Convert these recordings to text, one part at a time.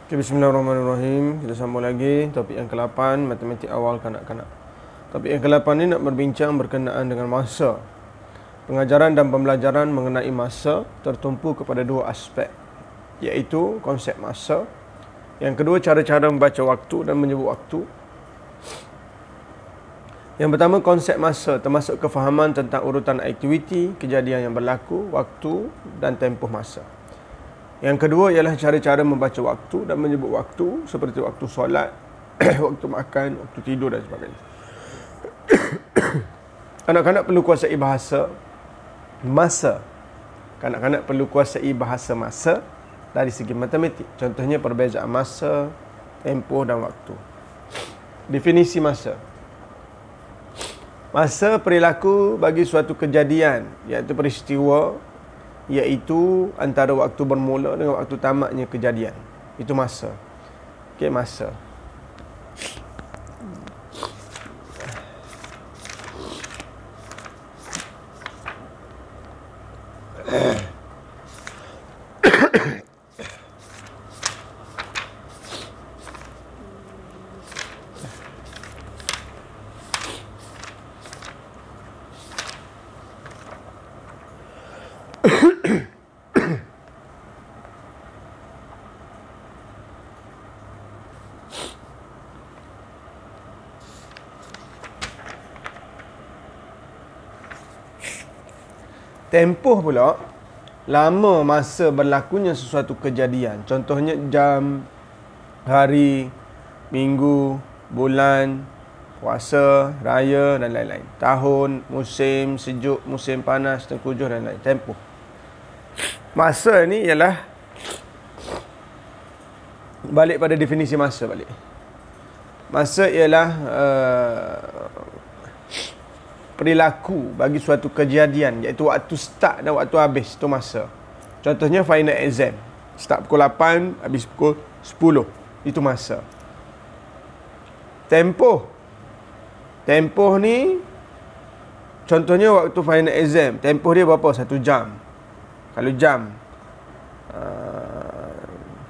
Okay, bismillahirrahmanirrahim. Kita sambung lagi topik yang ke-8, matematik awal kanak-kanak. Topik yang ke-8 ni nak berbincang berkenaan dengan masa. Pengajaran dan pembelajaran mengenai masa tertumpu kepada dua aspek, iaitu konsep masa. Yang kedua, cara-cara membaca waktu dan menyebut waktu. Yang pertama, konsep masa termasuk kefahaman tentang urutan aktiviti, kejadian yang berlaku, waktu dan tempoh masa. Yang kedua ialah cara-cara membaca waktu dan menyebut waktu, seperti waktu solat, waktu makan, waktu tidur dan sebagainya. Kanak-kanak perlu kuasai bahasa masa. Kanak-kanak perlu kuasai bahasa masa dari segi matematik. Contohnya perbezaan masa, tempoh dan waktu. Definisi masa. Masa perilaku bagi suatu kejadian, iaitu peristiwa, iaitu antara waktu bermula dengan waktu tamatnya kejadian. Itu masa. Okey, masa. Tempoh pula, lama masa berlakunya sesuatu kejadian. Contohnya jam, hari, minggu, bulan, puasa, raya dan lain-lain. Tahun, musim sejuk, musim panas, tengkujuh dan lain-lain. Tempoh. Masa ni ialah, balik pada definisi masa balik. Masa ialah perilaku bagi suatu kejadian, iaitu waktu start dan waktu habis. Itu masa. Contohnya final exam, start pukul 8, habis pukul 10. Itu masa. Tempoh. Tempoh ni, contohnya waktu final exam, tempoh dia berapa? 1 jam. Kalau jam,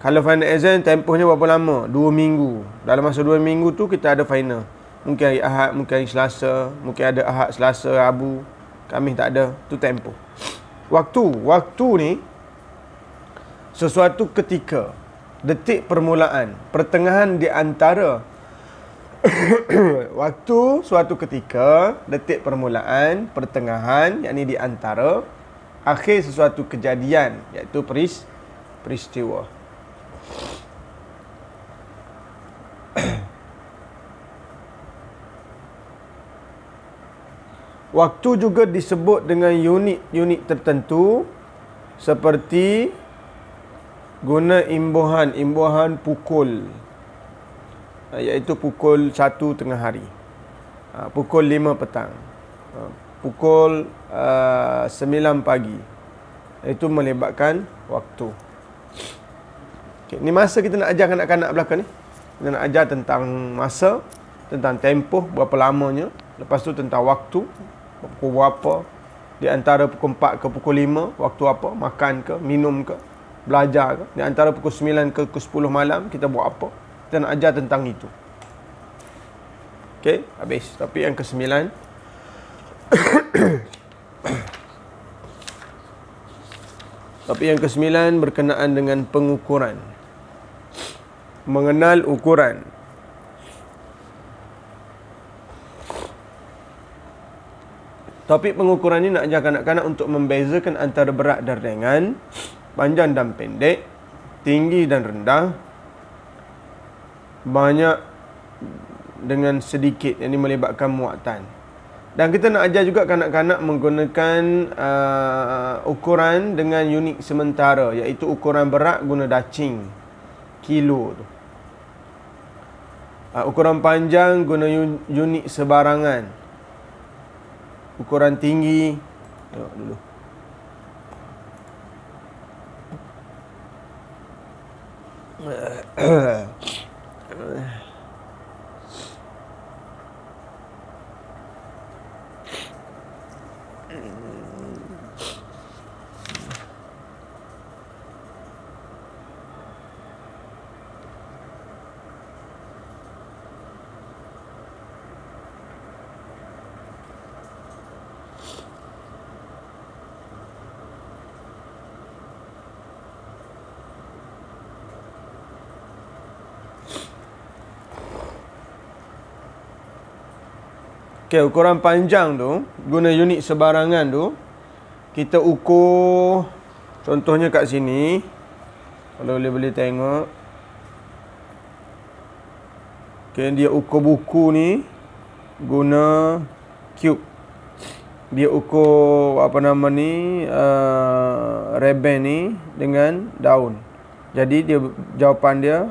kalau final exam, tempohnya berapa lama? 2 minggu. Dalam masa 2 minggu tu kita ada final. Mungkin hari Ahad, mungkin hari Selasa, mungkin ada Ahad, Selasa, Rabu, Khamis tak ada. Itu tempoh. Waktu. Waktu ni sesuatu ketika, detik permulaan, pertengahan di antara waktu suatu ketika, detik permulaan, pertengahan, yakni di antara akhir sesuatu kejadian, iaitu peristiwa. Waktu juga disebut dengan unit-unit tertentu, seperti guna imbuhan pukul, iaitu pukul 1 tengah hari, pukul 5 petang, pukul 9 pagi. Itu melibatkan waktu. Okay, ni masa kita nak ajar kanak-kanak belakang ni. Kita nak ajar tentang masa, tentang tempoh, berapa lamanya. Lepas tu tentang waktu, pukul berapa, di antara pukul 4 ke pukul 5, waktu apa, makan ke, minum ke, belajar ke. Di antara pukul 9 ke pukul 10 malam, kita buat apa. Kita nak ajar tentang itu. Okey, habis. Topik yang ke-9. Topik yang ke-9 berkenaan dengan pengukuran. Mengenal ukuran. Topik pengukuran ini nak ajar kanak-kanak untuk membezakan antara berat dan ringan, panjang dan pendek, tinggi dan rendah, banyak dengan sedikit, yang ini melibatkan muatan. Dan kita nak ajar juga kanak-kanak menggunakan ukuran dengan unit sementara, iaitu ukuran berat guna dacing, kilo tu. Ukuran panjang guna unit sebarangan. Ukuran tinggi, tengok dulu. Okey, ukuran panjang tu, guna unit sebarangan tu, kita ukur, contohnya kat sini, kalau boleh tengok. Okey, dia ukur buku ni guna cube. Dia ukur apa nama ni, reben ni dengan daun. Jadi dia jawapan dia,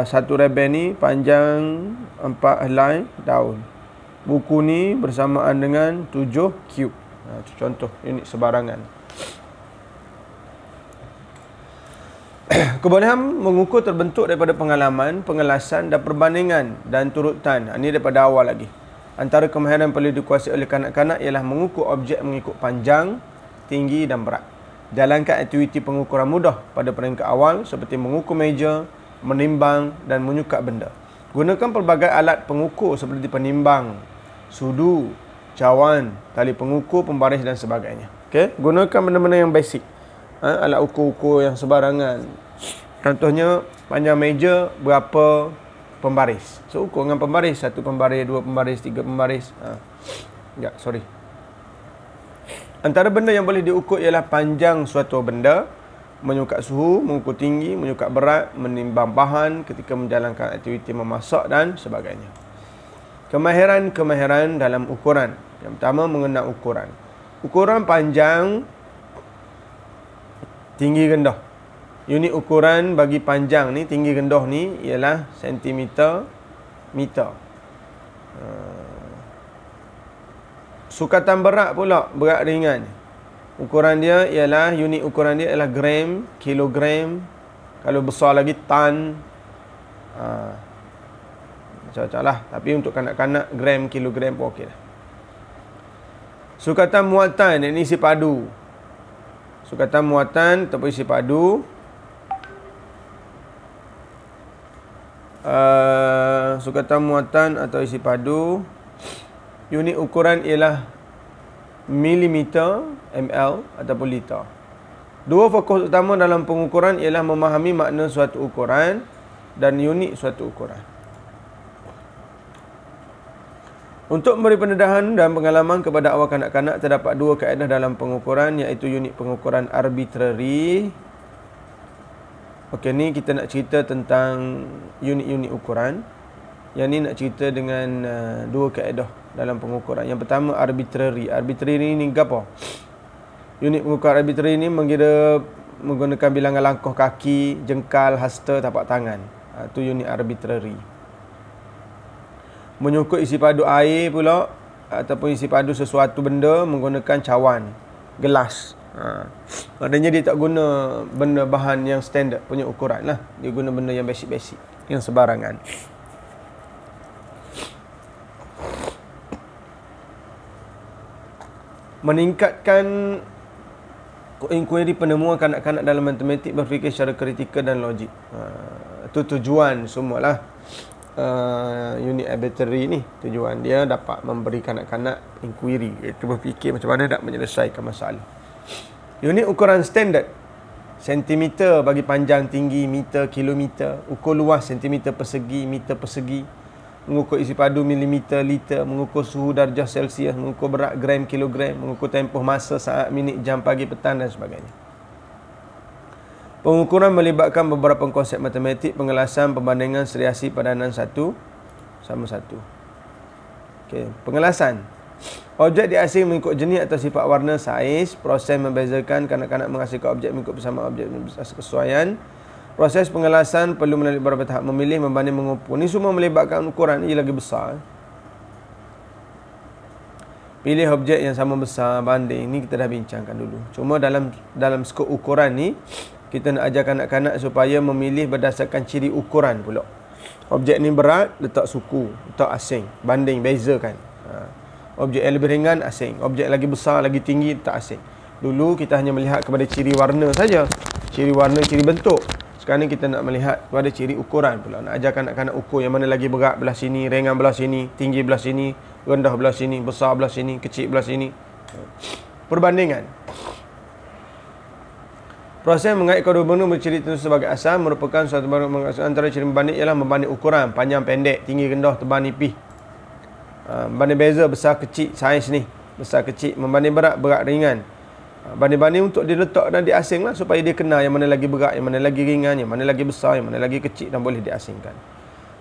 satu reben ni panjang 4 helai daun. Buku ni bersamaan dengan 7 cube. Contoh unit sebarangan. Kebolehan mengukur terbentuk daripada pengalaman, pengelasan dan perbandingan dan turutan. Ini daripada awal lagi. Antara kemahiran yang perlu dikuasai oleh kanak-kanak ialah mengukur objek mengikut panjang, tinggi dan berat. Jalankan aktiviti pengukuran mudah pada peringkat awal seperti mengukur meja, menimbang dan menyukat benda. Gunakan pelbagai alat pengukur seperti penimbang, sudu, cawan, tali pengukur, pembaris dan sebagainya. Okey, gunakan benda-benda yang basic. Alat ukur-ukur yang sebarangan. Contohnya panjang meja berapa pembaris. So ukur dengan pembaris, 1 pembaris, 2 pembaris, 3 pembaris. Antara benda yang boleh diukur ialah panjang suatu benda, menyukat suhu, mengukur tinggi, menyukat berat, menimbang bahan ketika menjalankan aktiviti memasak dan sebagainya. Kemahiran dalam ukuran. Yang pertama, mengenal ukuran. Ukuran panjang, tinggi rendah. Unit ukuran bagi panjang ni, tinggi rendah ni ialah sentimeter, meter. Sukatan berat pula, berat ringan. Ukuran dia ialah, unit ukuran dia ialah gram, kilogram. Kalau besar lagi, tan. Macam-macam lah. Tapi untuk kanak-kanak, gram, kilogram pun okey lah. Sukatan muatan, ini isi padu. Sukatan muatan ataupun isi padu. Sukatan muatan atau isi padu. Unit ukuran ialah milimeter, ml ataupun liter. Dua fokus utama dalam pengukuran ialah memahami makna suatu ukuran dan unit suatu ukuran. Untuk memberi pendedahan dan pengalaman kepada awak kanak-kanak, terdapat dua kaedah dalam pengukuran, iaitu unit pengukuran arbitrary. Okey, ni kita nak cerita tentang unit-unit ukuran. Yang ni nak cerita dengan dua kaedah dalam pengukuran. Yang pertama, arbitrary. Arbitrary ni apa? Unit pengukuran arbitrary ni mengira menggunakan bilangan langkah kaki, jengkal, hasta, tapak tangan. Itu unit arbitrary. Menyukur isi padu air pula, ataupun isi padu sesuatu benda menggunakan cawan, gelas. Maknanya dia tak guna benda bahan yang standard punya ukuran lah. Dia guna benda yang basic-basic, yang sebarangan. Meningkatkan inquiry penemuan kanak-kanak dalam matematik, berfikir secara kritikal dan logik. Itu tujuan semualah. Unit arbitrary ni, tujuan dia dapat memberi kanak-kanak inquiry, iaitu berfikir macam mana nak menyelesaikan masalah. Unit ukuran standard, sentimeter bagi panjang, tinggi, meter, kilometer. Ukur luas, sentimeter persegi, meter persegi. Mengukur isi padu, milimeter, liter. Mengukur suhu darjah Celsius. Mengukur berat, gram, kilogram. Mengukur tempoh masa, saat, minit, jam, pagi, petang dan sebagainya. Pengukuran melibatkan beberapa konsep matematik, pengelasan, pembandingan, seriasi, padanan satu sama satu. Okey, pengelasan. Objek diasing mengikut jenis atau sifat warna, saiz. Proses membezakan kanak-kanak menghasilkan objek mengikut persamaan objek kesesuaian. Proses pengelasan perlu melalui beberapa tahap, memilih, membanding, mengukur. Ini semua melibatkan ukuran, ini lagi besar. Pilih objek yang sama besar, banding. Ini kita dah bincangkan dulu. Cuma dalam skop ukuran ni, kita nak ajar kanak-kanak supaya memilih berdasarkan ciri ukuran pula. Objek ni berat, letak suku, letak asing. Banding, bezakan. Objek yang lebih ringan, asing. Objek lagi besar, lagi tinggi, letak asing. Dulu kita hanya melihat kepada ciri warna saja. Ciri warna, ciri bentuk. Sekarang ni kita nak melihat kepada ciri ukuran pula. Nak ajar kanak-kanak ukur yang mana lagi berat belah sini, ringan belah sini, tinggi belah sini, rendah belah sini, besar belah sini, kecil belah sini. Perbandingan. Proses mengaitkan dua benda berciri tertentu sebagai asal merupakan suatu antara ciri membanding ialah membanding ukuran panjang pendek, tinggi rendah, tebal nipis. Banding beza besar kecil saiz ni. Besar kecil. Membanding berat, berat ringan. Banding-banding untuk diletak dan diasing lah, supaya dia kenal yang mana lagi berat, yang mana lagi ringan, yang mana lagi besar, yang mana lagi kecil, dan boleh diasingkan.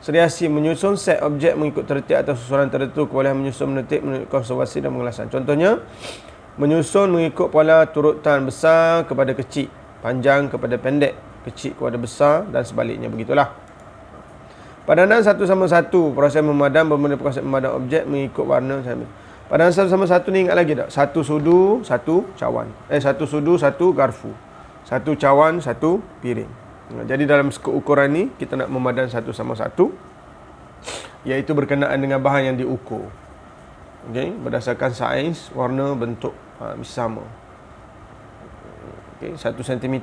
Seriasi menyusun set objek mengikut tertib atau susunan tertentu. Kebolehan menyusun menetip menurut konservasi dan pengelasan. Contohnya, menyusun mengikut pola turutan besar kepada kecil, panjang kepada pendek, kecil kepada besar, dan sebaliknya, begitulah. Padanan satu sama satu. Proses memadam bermula proses memadam objek mengikut warna. Padanan satu sama satu ni ingat lagi tak? Satu sudu, satu cawan. Satu sudu, satu garfu. Satu cawan, satu piring. Jadi dalam skop ukuran ni, kita nak memadam satu sama satu, iaitu berkenaan dengan bahan yang diukur. Okay? Berdasarkan saiz, warna, bentuk. Sama. Okay? 1 cm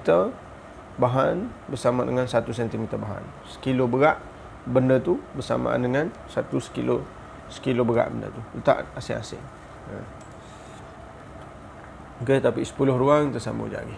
bahan bersama dengan 1 cm bahan. Sekilo berat benda tu bersamaan dengan 1 sekilo berat benda tu. Letak asing-asing. Okay, tapi 10 ruang tersambung lagi.